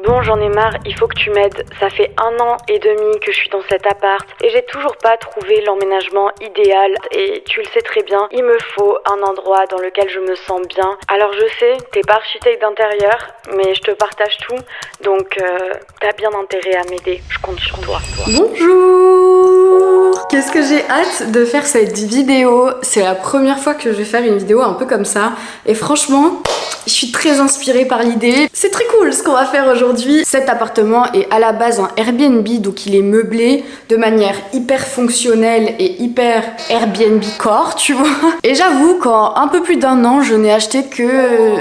Bon, j'en ai marre, il faut que tu m'aides. Ça fait 1 an et demi que je suis dans cet appart et j'ai toujours pas trouvé l'emménagement idéal. Et tu le sais très bien, il me faut un endroit dans lequel je me sens bien. Alors je sais, t'es pas architecte d'intérieur, mais je te partage tout. Donc t'as bien intérêt à m'aider. Je compte sur toi. Bonjour! Qu'est-ce que j'ai hâte de faire cette vidéo. C'est la première fois que je vais faire une vidéo un peu comme ça. Et franchement, je suis très inspirée par l'idée. C'est très cool ce qu'on va faire aujourd'hui. Cet appartement est à la base un Airbnb, donc il est meublé de manière hyper fonctionnelle et hyper Airbnb core, tu vois. Et j'avoue qu'en un peu plus d'1 an, je n'ai acheté que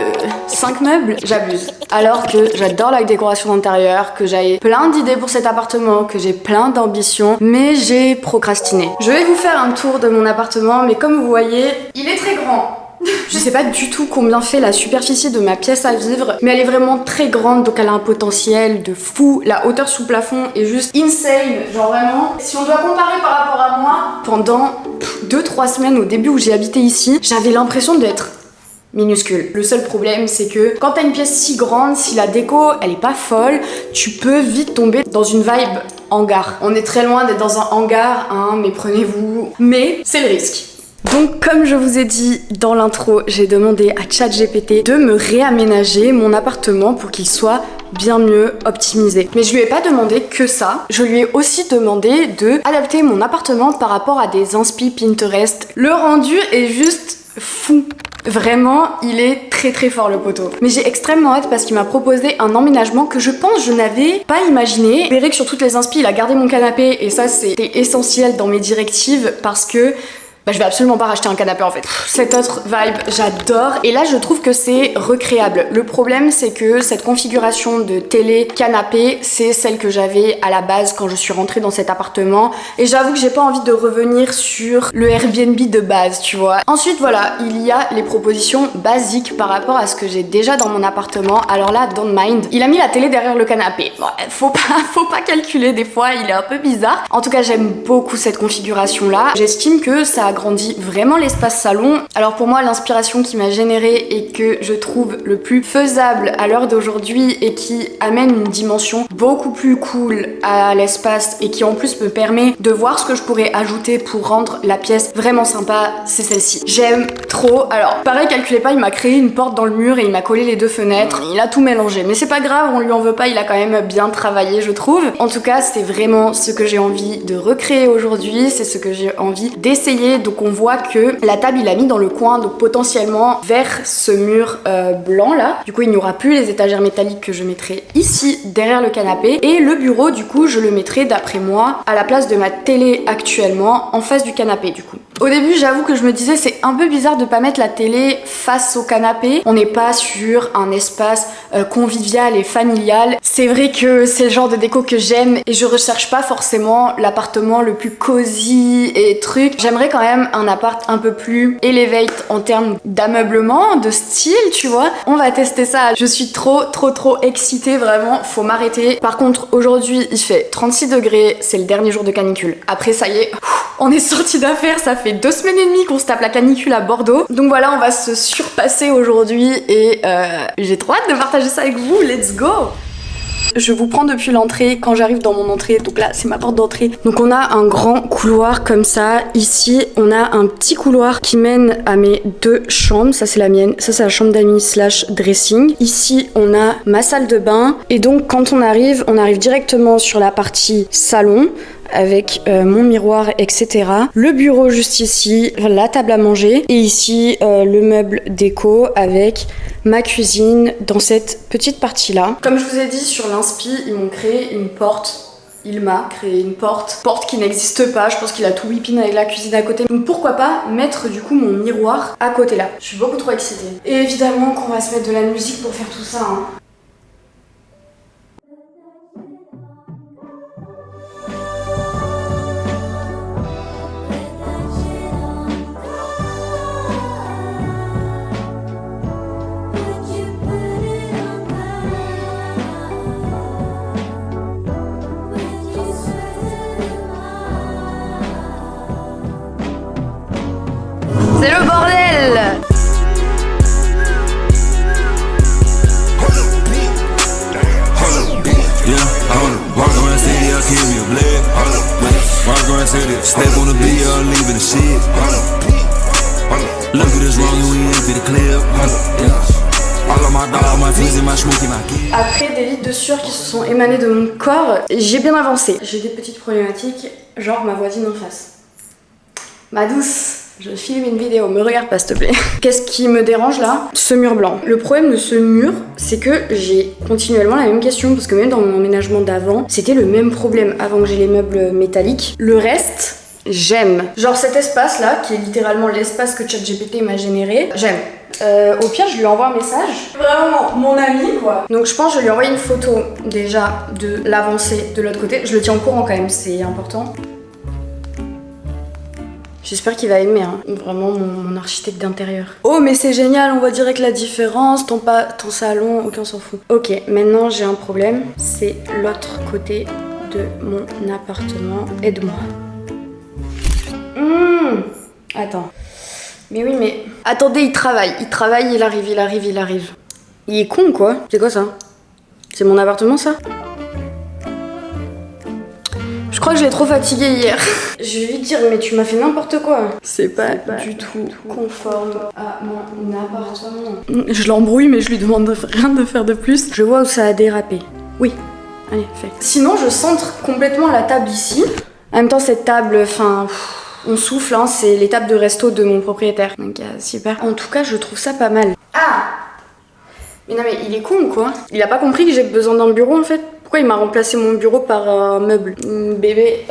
5 meubles. J'abuse. Alors que j'adore la décoration d'intérieur, que j'avais plein d'idées pour cet appartement, que j'ai plein d'ambitions, mais j'ai procrastiné. Je vais vous faire un tour de mon appartement, mais comme vous voyez, il est très grand. Je sais pas du tout combien fait la superficie de ma pièce à vivre, mais elle est vraiment très grande, donc elle a un potentiel de fou. La hauteur sous plafond est juste insane, genre vraiment. Si on doit comparer par rapport à moi, pendant 2-3 semaines au début où j'ai habité ici, j'avais l'impression d'être minuscule. Le seul problème, c'est que quand t'as une pièce si grande, si la déco elle est pas folle, tu peux vite tomber dans une vibe hangar. On est très loin d'être dans un hangar, hein, mais prenez-vous. Mais c'est le risque. Donc comme je vous ai dit dans l'intro, j'ai demandé à ChatGPT de me réaménager mon appartement pour qu'il soit bien mieux optimisé. Mais je lui ai pas demandé que ça, je lui ai aussi demandé de adapter mon appartement par rapport à des inspi Pinterest. Le rendu est juste fou. Vraiment, il est très très fort le poteau. Mais j'ai extrêmement hâte parce qu'il m'a proposé un emménagement que je pense je n'avais pas imaginé. Vous verrez que sur toutes les inspi, il a gardé mon canapé et ça c'était essentiel dans mes directives parce que je vais absolument pas racheter un canapé en fait. Cette autre vibe, j'adore. Et là, je trouve que c'est recréable. Le problème, c'est que cette configuration de télé-canapé, c'est celle que j'avais à la base quand je suis rentrée dans cet appartement. Et j'avoue que j'ai pas envie de revenir sur le Airbnb de base, tu vois. Ensuite, voilà, il y a les propositions basiques par rapport à ce que j'ai déjà dans mon appartement. Alors là, don't mind. Il a mis la télé derrière le canapé. Bon, faut pas calculer des fois, il est un peu bizarre. En tout cas, j'aime beaucoup cette configuration-là. J'estime que ça agrandit vraiment l'espace salon. Alors pour moi, l'inspiration qui m'a générée et que je trouve le plus faisable à l'heure d'aujourd'hui et qui amène une dimension beaucoup plus cool à l'espace et qui en plus me permet de voir ce que je pourrais ajouter pour rendre la pièce vraiment sympa, c'est celle-ci. J'aime trop. Alors pareil, calculez pas, il m'a créé une porte dans le mur et il m'a collé les 2 fenêtres. Il a tout mélangé, mais c'est pas grave, on lui en veut pas, il a quand même bien travaillé, je trouve. En tout cas, c'est vraiment ce que j'ai envie de recréer aujourd'hui, c'est ce que j'ai envie d'essayer. Donc on voit que la table il a mis dans le coin, donc potentiellement vers ce mur blanc là. Du coup il n'y aura plus les étagères métalliques que je mettrai ici derrière le canapé. Et le bureau du coup je le mettrai d'après moi à la place de ma télé actuellement en face du canapé du coup. Au début j'avoue que je me disais c'est un peu bizarre de pas mettre la télé face au canapé. On n'est pas sur un espace convivial et familial. C'est vrai que c'est le genre de déco que j'aime et je recherche pas forcément l'appartement le plus cosy et truc. J'aimerais quand même un appart un peu plus elevate en termes d'ameublement, de style, tu vois. On va tester ça. Je suis trop excitée, vraiment. Faut m'arrêter. Par contre, aujourd'hui, il fait 36 degrés. C'est le dernier jour de canicule. Après, ça y est, on est sorti d'affaires. Ça fait 2 semaines et demie qu'on se tape la canicule à Bordeaux. Donc voilà, on va se surpasser aujourd'hui et j'ai trop hâte de partager ça avec vous. Let's go! Je vous prends depuis l'entrée, quand j'arrive dans mon entrée, donc là c'est ma porte d'entrée. Donc on a un grand couloir comme ça, ici on a un petit couloir qui mène à mes 2 chambres, ça c'est la mienne, ça c'est la chambre d'amis / dressing. Ici on a ma salle de bain et donc quand on arrive directement sur la partie salon avec mon miroir etc. Le bureau juste ici, la table à manger et ici le meuble déco avec ma cuisine dans cette petite partie là. Comme je vous ai dit sur l'inspi, ils m'ont créé une porte. Il m'a créé une porte qui n'existe pas, je pense qu'il a tout whipping avec la cuisine à côté. Donc pourquoi pas mettre du coup mon miroir à côté là. Je suis beaucoup trop excitée. Et évidemment qu'on va se mettre de la musique pour faire tout ça hein. C'est le bordel! Step on the beat, leaving the shit. Look at this wrong, we empty the clip. All of my dog, my fizz and my smoky, my kid. Après des litres de sueur qui se sont émanés de mon corps, j'ai bien avancé. J'ai des petites problématiques, genre ma voisine en face. Ma douce, je filme une vidéo, me regarde pas s'il te plaît. Qu'est-ce qui me dérange là? Ce mur blanc. Le problème de ce mur, c'est que j'ai continuellement la même question, parce que même dans mon emménagement d'avant, c'était le même problème avant que j'ai les meubles métalliques. Le reste, j'aime. Genre cet espace là, qui est littéralement l'espace que ChatGPT m'a généré, j'aime. Au pire, je lui envoie un message. Vraiment mon ami quoi. Donc je pense que je vais lui envoyer une photo déjà de l'avancée de l'autre côté. Je le tiens au courant quand même, c'est important. J'espère qu'il va aimer, hein. Vraiment mon architecte d'intérieur. Oh mais c'est génial, on voit direct la différence, ton salon, ok on s'en fout. Ok, maintenant j'ai un problème, c'est l'autre côté de mon appartement. Aide-moi. Attends. Mais oui mais... Attendez, il travaille, il arrive. Il est con quoi. C'est quoi ça? C'est mon appartement ça? Je crois que je l'ai trop fatigué hier. Je vais lui dire mais tu m'as fait n'importe quoi. C'est pas du tout conforme à mon appartement. Je l'embrouille mais je lui demande rien de faire de plus. Je vois où ça a dérapé. Oui, allez fais. Sinon je centre complètement la table ici. En même temps cette table, enfin... On souffle, hein, c'est les tables de resto de mon propriétaire. Donc super. En tout cas je trouve ça pas mal. Ah! Mais non mais il est con ou quoi? Il a pas compris que j'ai besoin d'un bureau en fait? Pourquoi il m'a remplacé mon bureau par un meuble? Bébé,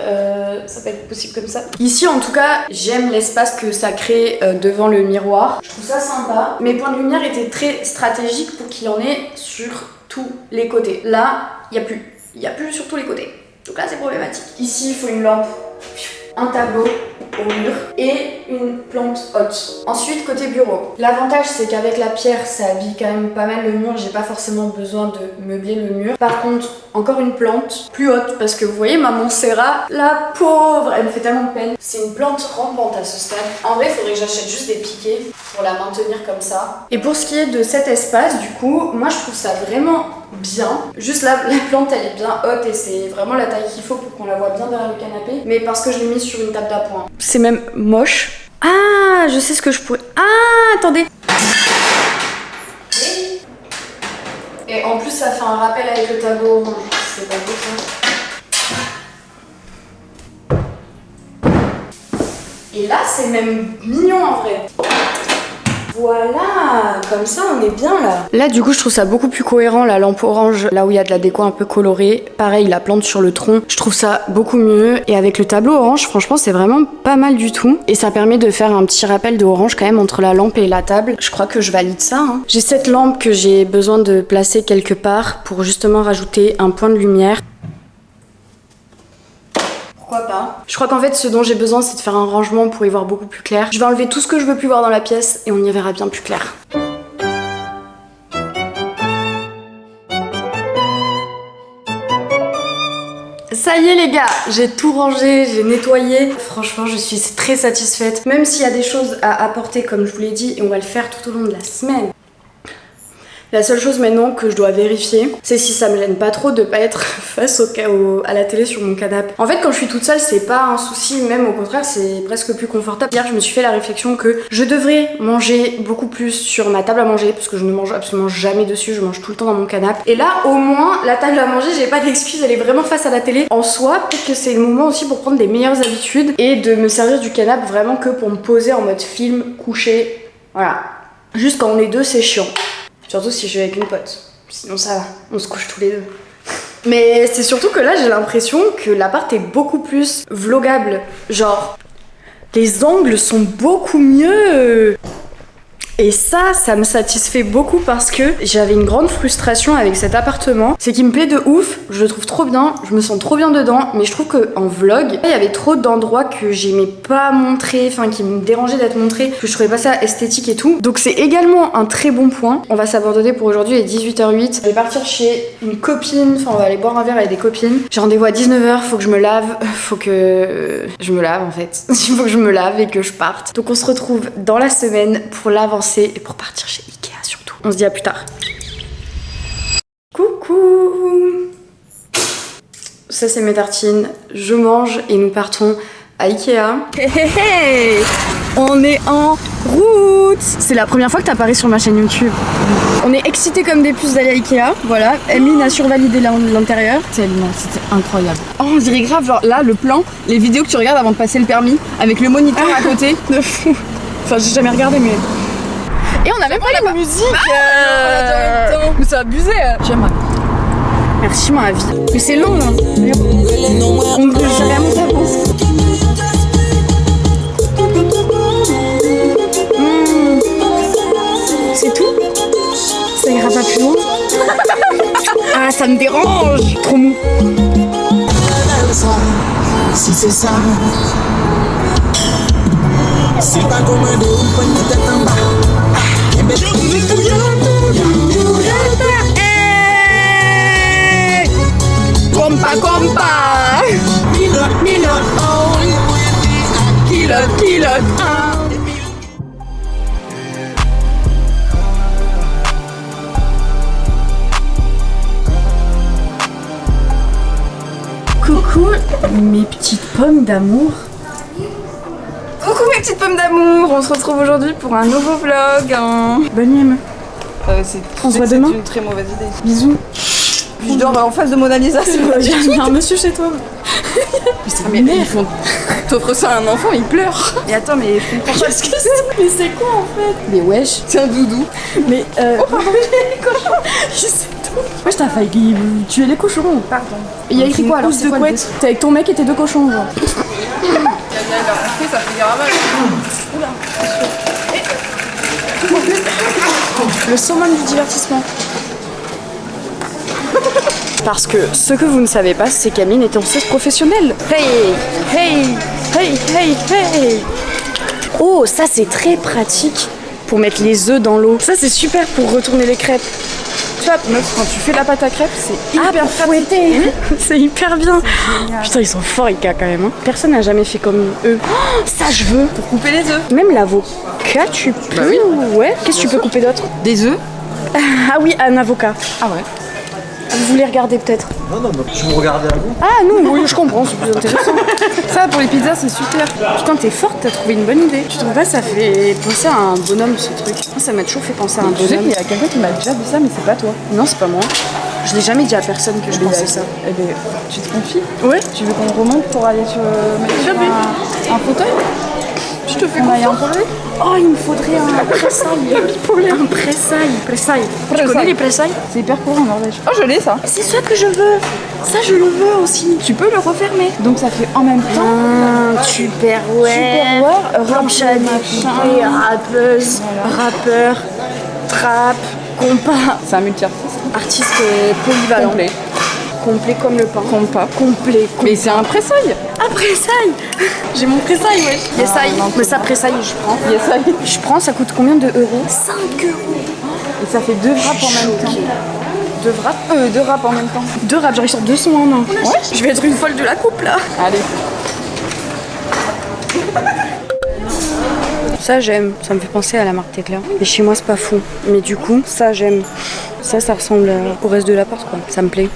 ça peut être possible comme ça. Ici en tout cas, j'aime l'espace que ça crée devant le miroir. Je trouve ça sympa. Mes points de lumière étaient très stratégiques pour qu'il y en ait sur tous les côtés. Là, il n'y a plus. Il n'y a plus sur tous les côtés. Donc là c'est problématique. Ici il faut une lampe. Un tableau au mur et une plante haute. Ensuite côté bureau. L'avantage c'est qu'avec la pierre ça habille quand même pas mal le mur, j'ai pas forcément besoin de meubler le mur. Par contre encore une plante plus haute parce que vous voyez ma Montserrat, la pauvre, elle me fait tellement de peine. C'est une plante rampante à ce stade. En vrai il faudrait que j'achète juste des piquets pour la maintenir comme ça. Et pour ce qui est de cet espace du coup, moi je trouve ça vraiment bien. Juste la plante elle est bien haute et c'est vraiment la taille qu'il faut pour qu'on la voit bien derrière le canapé. Mais parce que je l'ai mise sur une table d'appoint. C'est même moche. Ah, je sais ce que je pourrais... Ah, attendez. Et en plus ça fait un rappel avec le tableau orange. C'est pas beau ça. Et là c'est même mignon en vrai. Voilà, comme ça on est bien là. Là du coup je trouve ça beaucoup plus cohérent, la lampe orange, là où il y a de la déco un peu colorée. Pareil, la plante sur le tronc, je trouve ça beaucoup mieux. Et avec le tableau orange, franchement c'est vraiment pas mal du tout. Et ça permet de faire un petit rappel de orange quand même entre la lampe et la table. Je crois que je valide ça, hein. J'ai cette lampe que j'ai besoin de placer quelque part pour justement rajouter un point de lumière. Pourquoi pas? Je crois qu'en fait ce dont j'ai besoin c'est de faire un rangement pour y voir beaucoup plus clair. Je vais enlever tout ce que je veux plus voir dans la pièce et on y verra bien plus clair. Ça y est les gars, j'ai tout rangé, j'ai nettoyé. Franchement je suis très satisfaite. Même s'il y a des choses à apporter comme je vous l'ai dit et on va le faire tout au long de la semaine. La seule chose maintenant que je dois vérifier, c'est si ça me gêne pas trop de pas être face à la télé sur mon canapé. En fait, quand je suis toute seule, c'est pas un souci, même au contraire, c'est presque plus confortable. Hier, je me suis fait la réflexion que je devrais manger beaucoup plus sur ma table à manger, parce que je ne mange absolument jamais dessus, je mange tout le temps dans mon canapé. Et là, au moins, la table à manger, j'ai pas d'excuse, elle est vraiment face à la télé. En soi, peut-être que c'est le moment aussi pour prendre des meilleures habitudes et de me servir du canapé vraiment que pour me poser en mode film, coucher. Voilà. Juste quand on est deux, c'est chiant. Surtout si je suis avec une pote. Sinon ça va, on se couche tous les deux. Mais c'est surtout que là j'ai l'impression que l'appart est beaucoup plus vlogable. Genre, les angles sont beaucoup mieux. Et ça me satisfait beaucoup parce que j'avais une grande frustration avec cet appartement. C'est qu'il me plaît de ouf, je le trouve trop bien, je me sens trop bien dedans. Mais je trouve qu'en vlog, il y avait trop d'endroits que j'aimais pas montrer, enfin qui me dérangeaient d'être montrés, que je trouvais pas ça esthétique et tout. Donc c'est également un très bon point. On va s'abandonner pour aujourd'hui, il est 18h08. Je vais partir chez une copine, enfin on va aller boire un verre avec des copines. J'ai rendez-vous à 19h, faut que je me lave, faut que je me lave en fait. Il faut que je me lave et que je parte. Donc on se retrouve dans la semaine pour l'avancer et pour partir chez Ikea surtout. On se dit à plus tard. Coucou! Ça c'est mes tartines, je mange et nous partons à Ikea. Hey, hey, hey, on est en route. C'est la première fois que t'apparais sur ma chaîne YouTube. On est excités comme des puces d'aller à Ikea. Voilà, Emeline a survalidé l'intérieur. C'est immense, c'était incroyable. Oh, on dirait grave, genre là, le plan, les vidéos que tu regardes avant de passer le permis, avec le moniteur à côté. De fou. Enfin, j'ai jamais regardé, mais... Et on a même pas la musique. Mais c'est abusé. J'aimerais. Merci ma vie. Mais c'est long. Hein. On peut jamais mon cerveau. C'est tout? Ça ira pas plus loin? Ah, ça me dérange. Trop mou. Si c'est ça, c'est pas commandé ou pas une tête en bas. Compa. Pilote, oh. Pilote, Coucou mes petites pommes d'amour. Coucou mes petites pommes d'amour. On se retrouve aujourd'hui pour un nouveau vlog. Bonne nuit Emma. On se voit demain. C'est une très mauvaise idée. Bisous. Je dors en face de Mona Lisa, c'est pas bien. Il y a un monsieur chez toi. Mais ils font... T'offres ça à un enfant, il pleure. Et attends, mais je comprends pas. Qu'est-ce que c'est? Mais c'est quoi en fait? Mais wesh. C'est un doudou. Mais oh pardon, les cochons. C'est tout. Wesh, t'as failli tuer les cochons. Pardon. Il y a écrit quoi alors? C'est quoi? T'es avec ton mec et tes deux cochons genre. Ça fait gravage. Oula. Le summum du divertissement. Parce que ce que vous ne savez pas, c'est qu'Amine est danseuse professionnelle. Hey. Oh, ça c'est très pratique pour mettre les œufs dans l'eau. Ça c'est super pour retourner les crêpes. Tu vois, Meuf, quand tu fais la pâte à crêpes, c'est hyper fouetté. C'est hyper bien. Putain, ils sont forts Ika quand même. Hein. Personne n'a jamais fait comme eux. Oh, ça je veux. pour couper les œufs. Même l'avocat, tu peux. Bah oui. Ouais. Qu'est-ce que tu peux couper d'autre? Des œufs. Ah oui, un avocat. Ah ouais. Vous voulez regarder peut-être? Non, je vous regardais à vous. Ah non, oui, je comprends, c'est plus intéressant. Ça, pour les pizzas, c'est super. Putain, t'es forte, t'as trouvé une bonne idée. Tu trouves pas, ça fait penser à un bonhomme ce truc? Ça m'a toujours fait penser à un Tu sais bonhomme. qu'il y a quelqu'un qui m'a déjà dit ça, mais c'est pas toi. Non, c'est pas moi. Je l'ai jamais dit à personne que je pensais ça. Eh ben, tu te confies? Ouais. Tu veux qu'on remonte pour aller sur un fauteuil? Je te fais confiance. Oh, il me faudrait un pressail. Un pressail. Tu connais les pressailles? C'est hyper court en Norvège. Oh, je l'ai ça. C'est ça que je veux. Ça, je le veux aussi. Tu peux le refermer. Donc ça fait en même temps. Super, ouais. Comme chanée, rappeuse, rappeur, trap, compas. C'est un multi-artiste. Artiste polyvalent. Complet comme le pain. Complet. Mais c'est un pressail. Un pressail. J'ai mon pressail, ouais. Pressail. Mais ça, pressail, je prends. Je prends, ça coûte combien de euros? 5 euros. Et ça fait 2 wraps en même temps. 2 wraps? 2 wraps en même temps. 2 wraps, genre ils sont 200 en un. Ouais. Je vais être une folle de la coupe là. Allez. Ça j'aime, ça me fait penser à la marque Tecla. Et chez moi c'est pas fou. Mais du coup, ça j'aime. Ça ressemble au reste de l'appart quoi. Ça me plaît.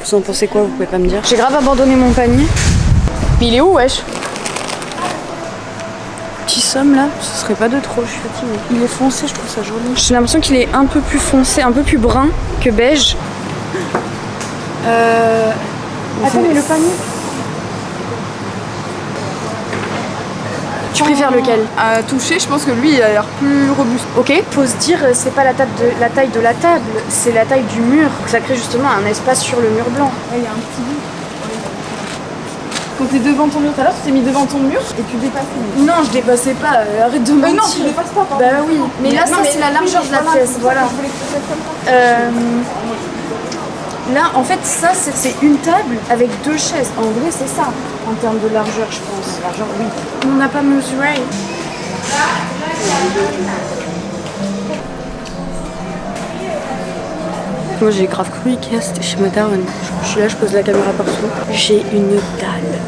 Vous en pensez quoi? Vous pouvez pas me dire. J'ai grave abandonné mon panier. Mais il est où wesh? Petit somme là, ce serait pas de trop, je suis fatiguée. Il est foncé, je trouve ça joli. J'ai l'impression qu'il est un peu plus foncé, un peu plus brun que beige. Attends, mais le panier. Tu préfères lequel? À toucher, je pense que lui il a l'air plus robuste. Ok, faut se dire, c'est pas la taille de la table, c'est la taille du mur. Ça crée justement un espace sur le mur blanc. Ouais, il y a un petit bout. Quand t'es devant ton mur, tout à l'heure tu t'es mis devant ton mur et tu dépasses. Non, je dépassais pas, arrête de mentir. non, tu dépasses pas, pardon. Bah oui, mais là, ça c'est la largeur de la pièce, voilà. Là, en fait, ça c'est une table avec 2 chaises. En vrai, c'est ça, en termes de largeur, je pense. Largeur, oui. On n'a pas mesuré. Moi, j'ai grave cru Ikea, c'était chez ma daronne. Je suis là, je pose la caméra partout. J'ai une dalle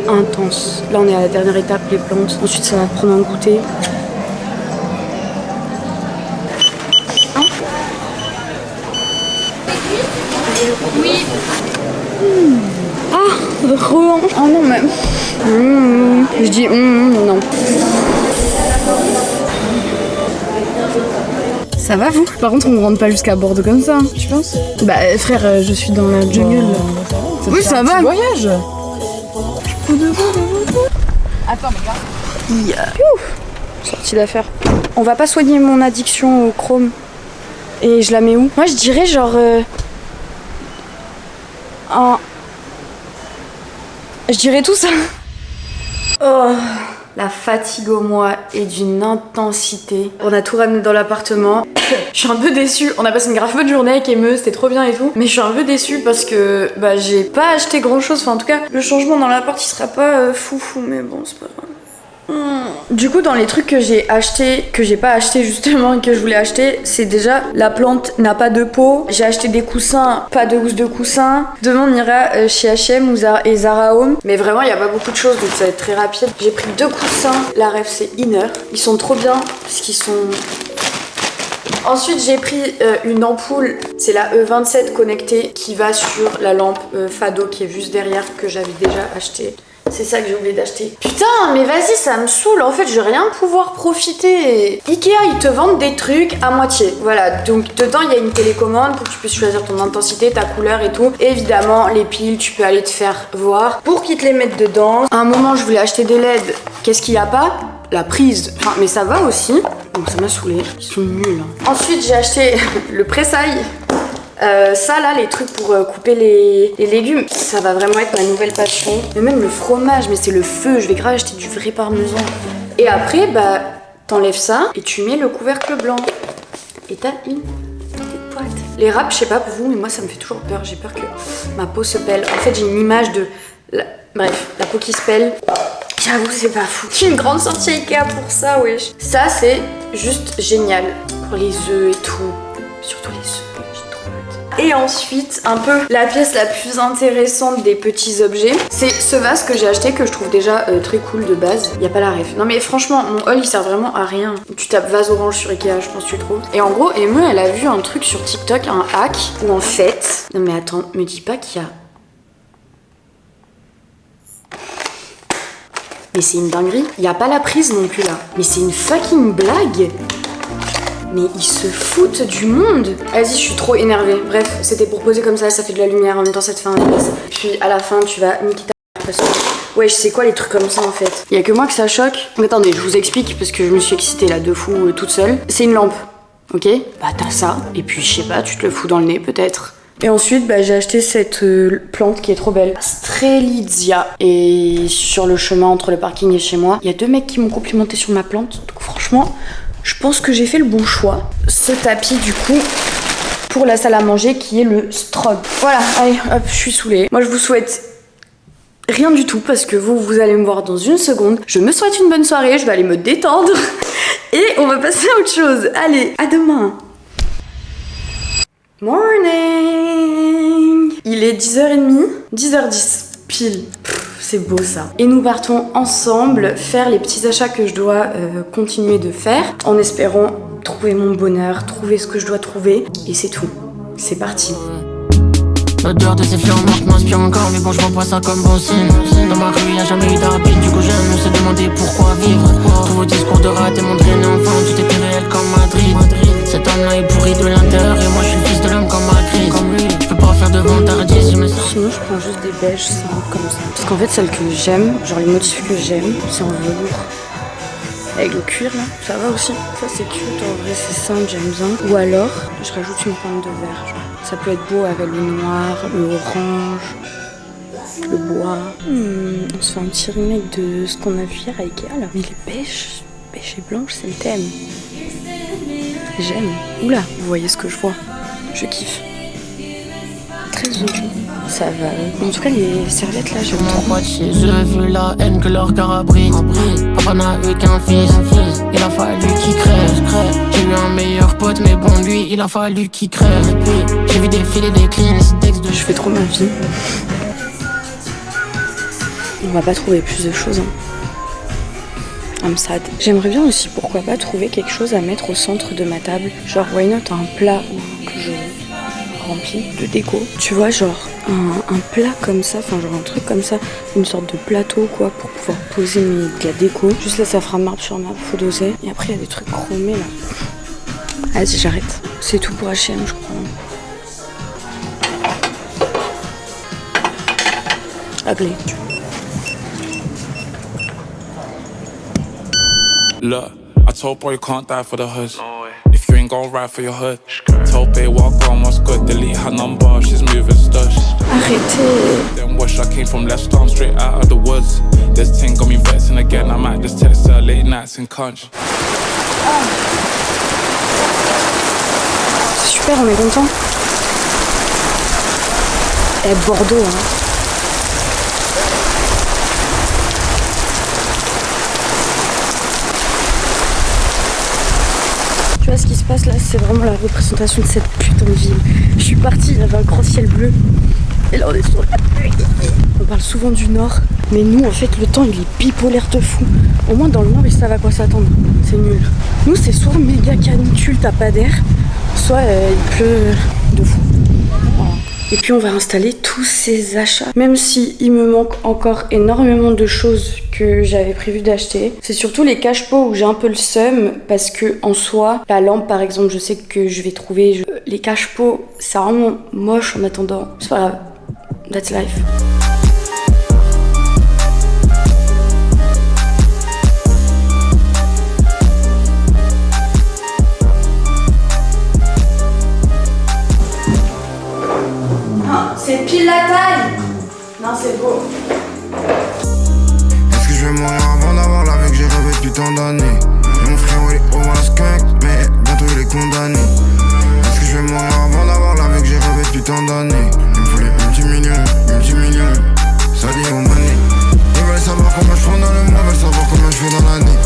intense. Là, on est à la dernière étape, les plantes. Ensuite, ça va prendre un goûter. Rohan. Oh non, mais. Je dis non. Ça va vous? Par contre on rentre pas jusqu'à Bordeaux comme ça, tu penses? Bah frère, je suis dans la jungle. Oui ça va. Voyage. Attends mais gars. Sortie d'affaire. On va pas soigner mon addiction au chrome. Et je la mets où? Moi je dirais genre je dirais tout ça. Oh, la fatigue au moi est d'une intensité. On a tout ramené dans l'appartement. Je suis un peu déçue. On a passé une grave bonne journée avec Emeu, c'était trop bien et tout. Mais je suis un peu déçue parce que bah j'ai pas acheté grand chose. Enfin en tout cas, le changement dans l'appart il sera pas foufou, mais bon c'est pas grave. Du coup dans les trucs que j'ai acheté, que j'ai pas acheté justement et que je voulais acheter, c'est déjà la plante n'a pas de pot. J'ai acheté des coussins, pas de housse de coussins. Demain on ira chez H&M et Zara Home. Mais vraiment il y a pas beaucoup de choses donc ça va être très rapide. J'ai pris 2 coussins, la ref c'est Inner. Ils sont trop bien parce qu'ils sont... Ensuite j'ai pris une ampoule, c'est la E27 connectée qui va sur la lampe Fado qui est juste derrière que j'avais déjà acheté. C'est ça que j'ai oublié d'acheter. Putain, mais vas-y, ça me saoule. En fait, je vais rien pouvoir profiter. Ikea, ils te vendent des trucs à moitié. Voilà, donc dedans, il y a une télécommande pour que tu puisses choisir ton intensité, ta couleur et tout. Et évidemment, les piles, tu peux aller te faire voir pour qu'ils te les mettent dedans. À un moment, je voulais acheter des LED. Qu'est-ce qu'il y a pas? La prise. Enfin, mais ça va aussi. Donc ça m'a saoulé. Ils sont nuls. Ensuite, j'ai acheté le pressail. Ça là, les trucs pour couper les légumes, ça va vraiment être ma nouvelle passion. Mais même le fromage, mais c'est le feu, je vais grave acheter du vrai parmesan. Et après, bah, t'enlèves ça et tu mets le couvercle blanc. Et t'as une petite boîte. Les wraps, je sais pas pour vous, mais moi ça me fait toujours peur. J'ai peur que ma peau se pèle. En fait, j'ai une image de... Bref, la peau qui se pèle. J'avoue, c'est pas fou. J'ai une grande sortie Ikea pour ça, wesh. Ça, c'est juste génial. Pour les œufs et tout. Surtout les œufs. Et ensuite, un peu la pièce la plus intéressante des petits objets, c'est ce vase que j'ai acheté que je trouve déjà très cool de base. Y a pas la ref. Non mais franchement, mon haul il sert vraiment à rien. Tu tapes vase orange sur Ikea, je pense que tu trouves. Et en gros, Emeu elle a vu un truc sur TikTok, un hack, où en fait... Non mais attends, me dis pas qu'il y a... Mais c'est une dinguerie. Y a pas la prise non plus là. Mais c'est une fucking blague. Mais ils se foutent du monde. Vas-y, je suis trop énervée. Bref, c'était pour poser comme ça fait de la lumière, en même temps ça te fait un dépasse. Puis à la fin, tu vas niquer ta parce que... Ouais, je sais quoi les trucs comme ça en fait. Il y a que moi que ça choque. Mais attendez, je vous explique parce que je me suis excitée là de fou toute seule. C'est une lampe, ok? Bah t'as ça, et puis je sais pas, tu te le fous dans le nez peut-être. Et ensuite, bah, j'ai acheté cette plante qui est trop belle. Strelitzia. Et sur le chemin entre le parking et chez moi, il y a 2 mecs qui m'ont complimenté sur ma plante. Donc franchement... Je pense que j'ai fait le bon choix. Ce tapis du coup pour la salle à manger qui est le Strog. Voilà, allez, hop, je suis saoulée. Moi je vous souhaite rien du tout parce que vous allez me voir dans une seconde. Je me souhaite une bonne soirée, je vais aller me détendre et on va passer à autre chose. Allez, à demain. Morning. Il est 10h30, 10h10, pile. C'est beau ça. Et nous partons ensemble faire les petits achats que je dois continuer de faire en espérant trouver mon bonheur, trouver ce que je dois trouver. Et c'est tout. C'est parti. L'odeur de ces fleurs mortes m'inspire encore, mais bon je vois pas ça comme bon signe. Dans ma rue y'a jamais eu d'arbitre, du coup je me suis demandé pourquoi vivre. Tous vos discours de rat et mon drain enfant, tout était réel comme Madrid. Cet homme-là est pourri de l'intérieur et moi je suis le fils de l'homme comme Madrid. Je peux pas faire de vantardise, je me sens. Sinon je prends juste des beiges simples comme ça. Parce qu'en fait celles que j'aime, genre les motifs que j'aime, c'est en velours. Avec le cuir là, ça va aussi. Ça c'est cute, en vrai c'est simple, j'aime bien. Ou alors, je rajoute une pointe de vert. Genre. Ça peut être beau avec le noir, le orange, le bois. On se fait un petit remake de ce qu'on a vu hier à Ikea là. Mais les beige et blanche, c'est le thème. J'aime. Oula, vous voyez ce que je vois. Je kiffe. Très joli. Ça va. En tout cas, les serviettes là, j'aime trop. J'ai vu la haine que leur cœur abrite. Papa n'a eu qu'un fils. Il a fallu qu'il crève. J'ai eu un meilleur pote, mais bon, lui, il a fallu qu'il crève. J'ai vu défiler des cleans. Je fais trop ma vie. On va pas trouver plus de choses. Hein. I'm sad. J'aimerais bien aussi, pourquoi pas, trouver quelque chose à mettre au centre de ma table. Genre, why not un plat que je rempli de déco. Tu vois, genre un plat comme ça, enfin genre un truc comme ça, une sorte de plateau quoi, pour pouvoir poser de la déco. Juste là, ça fera marbre sur marbre, faut doser. Et après, il y a des trucs chromés là. Vas-y, j'arrête. C'est tout pour H&M, je crois. Ugly. Look, I told bro you can't die for the hood. If you ain't gon' ride for your hood. Told Bay walk on what's good, delete her number, she's moving stush. Arrêtez. Then wish I came from Leicester, I'm straight out of the woods. This thing got me vexing again, I might just text her late nights in Conch. C'est super, on est content. Eh, Bordeaux, hein. Tu vois ce qui se passe là, c'est vraiment la représentation de cette putain de ville. Je suis partie, il y avait un grand ciel bleu. Et là on est sur la pluie. On parle souvent du nord, mais nous en fait le temps il est bipolaire de fou. Au moins dans le nord ils savent à quoi s'attendre. C'est nul. Nous c'est soit méga canicule, t'as pas d'air, soit il pleut de fou. Voilà. Et puis on va installer tous ces achats. Même si il me manque encore énormément de choses que j'avais prévu d'acheter. C'est surtout les cache-pots où j'ai un peu le seum parce que en soi, la lampe par exemple, je sais que je vais trouver. Les cache-pots, c'est vraiment moche en attendant. C'est pas grave. That's life. C'est pile la taille. Non, c'est beau. Est-ce que je vais mourir avant d'avoir la vie que j'ai rêvé depuis tant d'années? Mon frère il est au skunk, mais bientôt il est condamné. Est-ce que je vais mourir avant d'avoir la vie que j'ai rêvé depuis tant d'années? Il me faut les multimillions, ça dit au money. Ils veulent savoir combien je prends dans le mois, veulent savoir combien je fais dans l'année.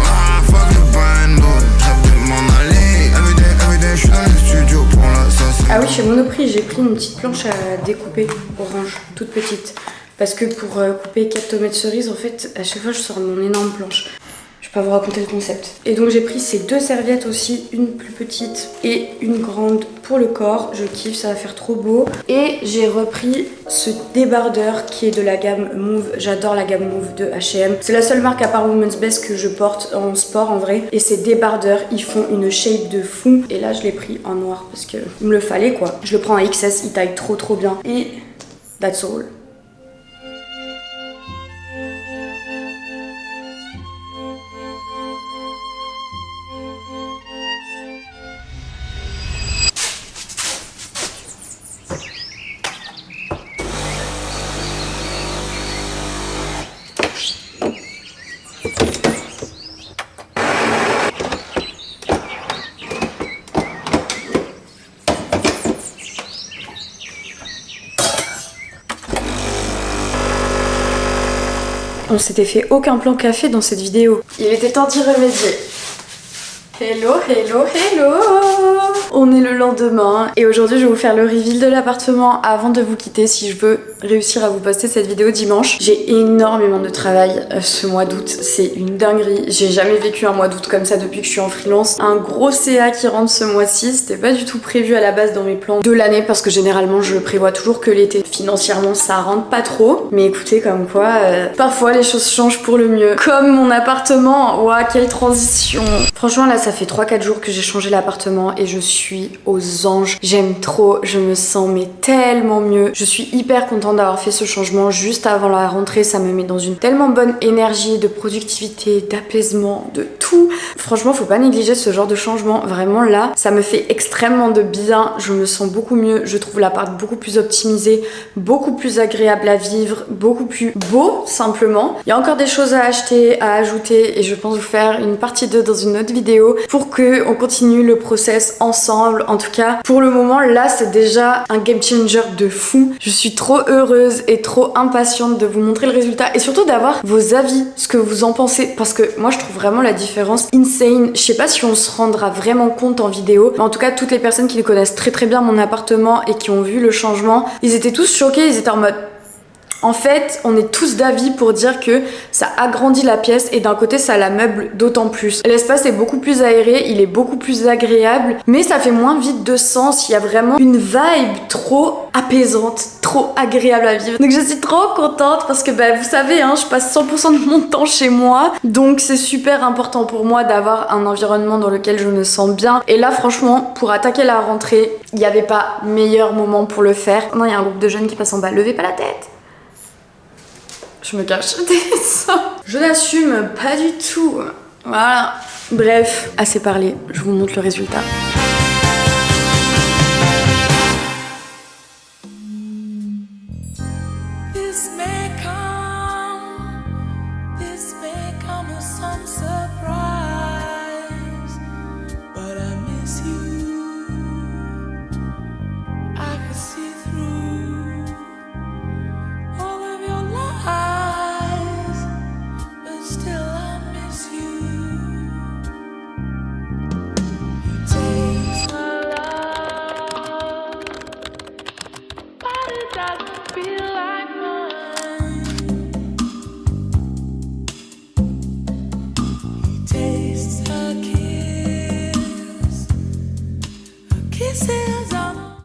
Ah, fuck le bando, j'rêve de m'en aller. Everyday, je suis dans le studio pour l'assassin. Ah oui, chez Monoprix, j'ai pris une petite planche à découper orange, toute petite. Parce que pour couper 4 tomates cerises, en fait, à chaque fois, je sors mon énorme planche. Je peux pas vous raconter le concept. Et donc, j'ai pris ces 2 serviettes aussi, une plus petite et une grande pour le corps. Je kiffe, ça va faire trop beau. Et j'ai repris ce débardeur qui est de la gamme Move. J'adore la gamme Move de H&M. C'est la seule marque à part Women's Best que je porte en sport en vrai. Et ces débardeurs, ils font une shape de fou. Et là, je l'ai pris en noir parce que il me le fallait quoi. Je le prends en XS, il taille trop bien. Et that's all. On s'était fait aucun plan café dans cette vidéo. Il était temps d'y remédier. Hello. On est le lendemain et aujourd'hui je vais vous faire le reveal de l'appartement avant de vous quitter si je veux réussir à vous poster cette vidéo dimanche. J'ai énormément de travail ce mois d'août, c'est une dinguerie. J'ai jamais vécu un mois d'août comme ça depuis que je suis en freelance. Un gros CA qui rentre ce mois-ci, c'était pas du tout prévu à la base dans mes plans de l'année parce que généralement je prévois toujours que l'été. Financièrement ça rentre pas trop, mais écoutez comme quoi parfois les choses changent pour le mieux. Comme mon appartement, ouah quelle transition. Franchement là ça fait 3-4 jours que j'ai changé l'appartement et je suis aux anges. J'aime trop, je me sens mais tellement mieux. Je suis hyper contente d'avoir fait ce changement juste avant la rentrée. Ça me met dans une tellement bonne énergie de productivité, d'apaisement, de tout. Franchement faut pas négliger ce genre de changement. Vraiment là ça me fait extrêmement de bien. Je me sens beaucoup mieux. Je trouve l'appart beaucoup plus optimisé, beaucoup plus agréable à vivre, beaucoup plus beau simplement. Il y a encore des choses à acheter, à ajouter et je pense vous faire une partie 2 dans une autre vidéo pour que on continue le process ensemble. En tout cas pour le moment là c'est déjà un game changer de fou. Je suis trop heureuse et trop impatiente de vous montrer le résultat et surtout d'avoir vos avis, ce que vous en pensez parce que moi je trouve vraiment la différence insane. Je sais pas si on se rendra vraiment compte en vidéo mais en tout cas toutes les personnes qui connaissent très bien mon appartement et qui ont vu le changement, ils étaient tous choqués, ils étaient en mode En fait, on est tous d'avis pour dire que ça agrandit la pièce et d'un côté ça la meuble d'autant plus. L'espace est beaucoup plus aéré, il est beaucoup plus agréable, mais ça fait moins vide de sens. Il y a vraiment une vibe trop apaisante, trop agréable à vivre. Donc je suis trop contente parce que vous savez, je passe 100% de mon temps chez moi, donc c'est super important pour moi d'avoir un environnement dans lequel je me sens bien. Et là franchement, pour attaquer la rentrée, il n'y avait pas meilleur moment pour le faire. Non, il y a un groupe de jeunes qui passe en bas, levez pas la tête. Je me cache. Je n'assume pas du tout. Voilà. Bref, assez parlé. Je vous montre le résultat. Kisses